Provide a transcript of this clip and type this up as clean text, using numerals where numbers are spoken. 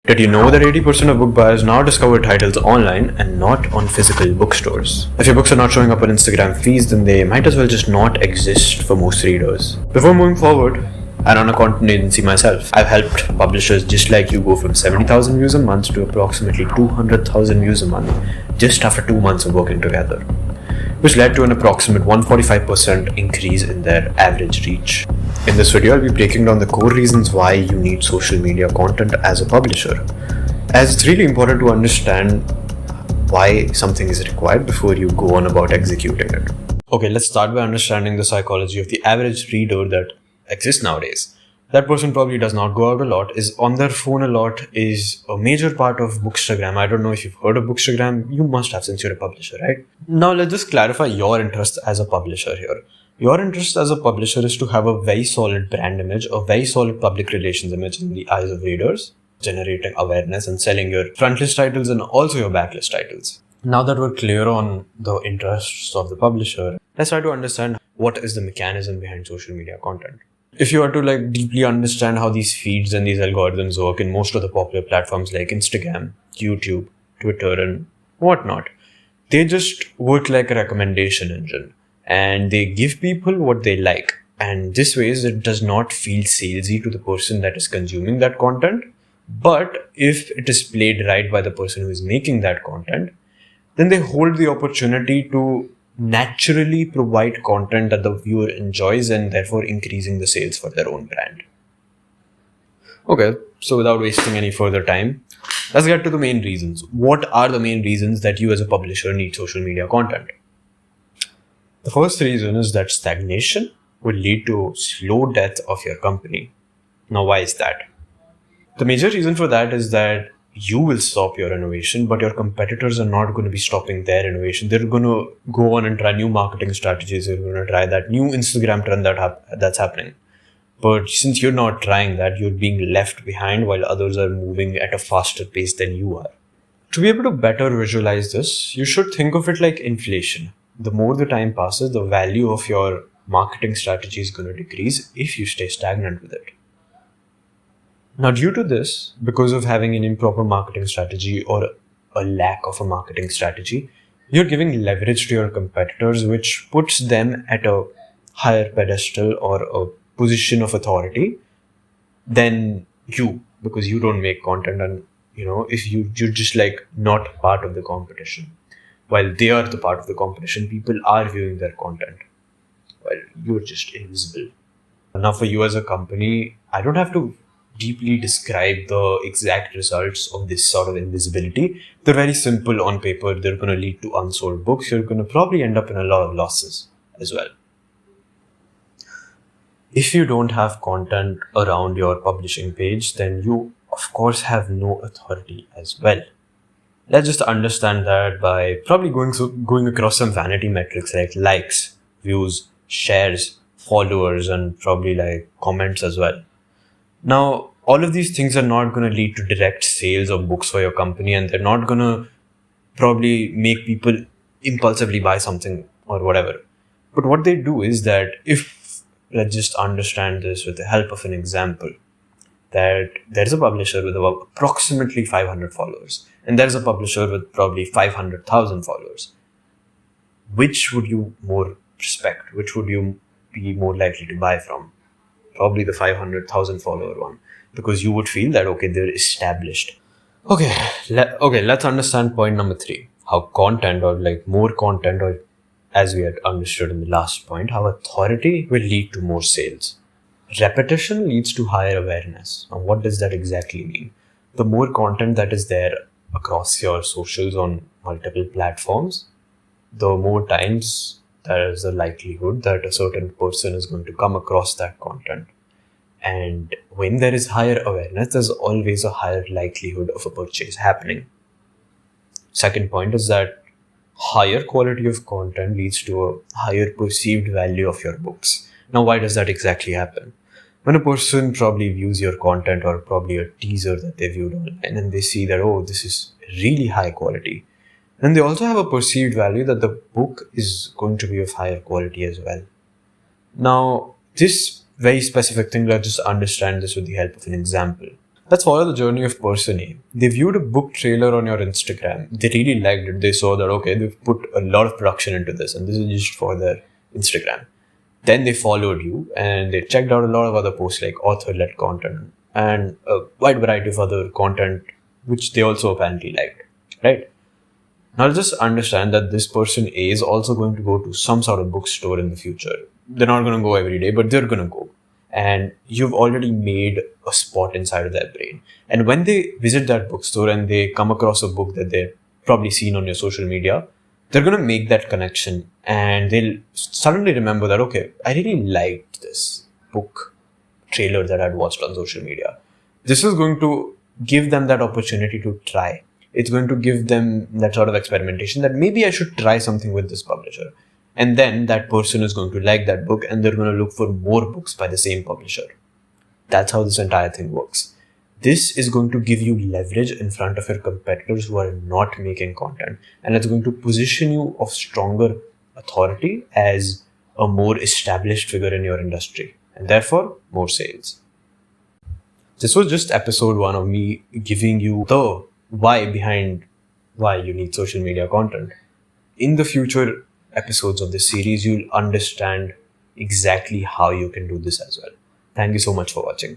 Did you know that 80% of book buyers now discover titles online and not on physical bookstores? If your books are not showing up on Instagram feeds, then they might as well just not exist for most readers. Before moving forward, I run a content agency myself. I've helped publishers just like you go from 70,000 views a month to approximately 200,000 views a month just after 2 months of working together, which led to an approximate 145% increase in their average reach. In this video, I'll be breaking down the core reasons why you need social media content as a publisher, as it's really important to understand why something is required before you go on about executing it. Okay, let's start by understanding the psychology of the average reader that exists nowadays. That person probably does not go out a lot, is on their phone a lot, is a major part of Bookstagram. I don't know if you've heard of Bookstagram. You must have since you're a publisher, right? Now let's just clarify your interest as a publisher here. Your interest as a publisher is to have a very solid brand image, a very solid public relations image in the eyes of readers, generating awareness and selling your frontlist titles and also your backlist titles. Now that we're clear on the interests of the publisher, let's try to understand what is the mechanism behind social media content. If you are to deeply understand how these feeds and these algorithms work in most of the popular platforms like Instagram, YouTube, Twitter and whatnot, they just work like a recommendation engine and they give people what they like. And this way it does not feel salesy to the person that is consuming that content. But if it is played right by the person who is making that content, then they hold the opportunity to naturally provide content that the viewer enjoys and therefore increasing the sales for their own brand. Okay, so without wasting any further time, let's get to the main reasons. What are the main reasons that you as a publisher need social media content? The first reason is that stagnation will lead to slow death of your company. Now, why is that? The major reason for that is that you will stop your innovation, but your competitors are not going to be stopping their innovation. They're going to go on and try new marketing strategies. They're going to try that new Instagram trend that's happening. But since you're not trying that, you're being left behind while others are moving at a faster pace than you are. To be able to better visualize this, you should think of it like inflation. The more the time passes, the value of your marketing strategy is going to decrease if you stay stagnant with it. Now, due to this, because of having an improper marketing strategy or a lack of a marketing strategy, you're giving leverage to your competitors, which puts them at a higher pedestal or a position of authority than you, because you don't make content and, if you're just not part of the competition. While they are the part of the competition, people are viewing their content while you're just invisible. Now, for you as a company, I don't have to deeply describe the exact results of this sort of invisibility. They're very simple on paper. They're going to lead to unsold books. You're going to probably end up in a lot of losses as well. If you don't have content around your publishing page, then you, of course, have no authority as well. Let's just understand that by probably going across some vanity metrics like likes, views, shares, followers, and probably comments as well. Now, all of these things are not going to lead to direct sales of books for your company, and they're not going to probably make people impulsively buy something or whatever. But what they do is that let's just understand this with the help of an example, that there's a publisher with about approximately 500 followers, and there's a publisher with probably 500,000 followers. Which would you more respect? Which would you be more likely to buy from? Probably the 500,000 follower one, because you would feel that, okay, they're established. Okay, let's understand point number 3. How content or more content, or as we had understood in the last point, how authority will lead to more sales. Repetition leads to higher awareness. Now, what does that exactly mean? The more content that is there across your socials on multiple platforms, the more times there is a likelihood that a certain person is going to come across that content. And when there is higher awareness, there's always a higher likelihood of a purchase happening. Second point is that higher quality of content leads to a higher perceived value of your books. Now, why does that exactly happen? When a person probably views your content or probably a teaser that they viewed online and they see that, oh, this is really high quality, then they also have a perceived value that the book is going to be of higher quality as well. Now, this very specific thing, let's just understand this with the help of an example. Let's follow the journey of person A. They viewed a book trailer on your Instagram. They really liked it. They saw that, okay, they've put a lot of production into this and this is just for their Instagram. Then they followed you and they checked out a lot of other posts like author-led content and a wide variety of other content which they also apparently liked, right? Now just understand that this person A is also going to go to some sort of bookstore in the future. They're not going to go every day, but they're going to go. And you've already made a spot inside of their brain. And when they visit that bookstore and they come across a book that they've probably seen on your social media, they're going to make that connection and they'll suddenly remember that, okay, I really liked this book trailer that I'd watched on social media. This is going to give them that opportunity to try. It's going to give them that sort of experimentation that maybe I should try something with this publisher. And then that person is going to like that book and they're going to look for more books by the same publisher. That's how this entire thing works. This is going to give you leverage in front of your competitors who are not making content. And it's going to position you of stronger authority as a more established figure in your industry. And therefore, more sales. This was just episode 1 of me giving you the why behind why you need social media content. In the future episodes of this series, you'll understand exactly how you can do this as well. Thank you so much for watching.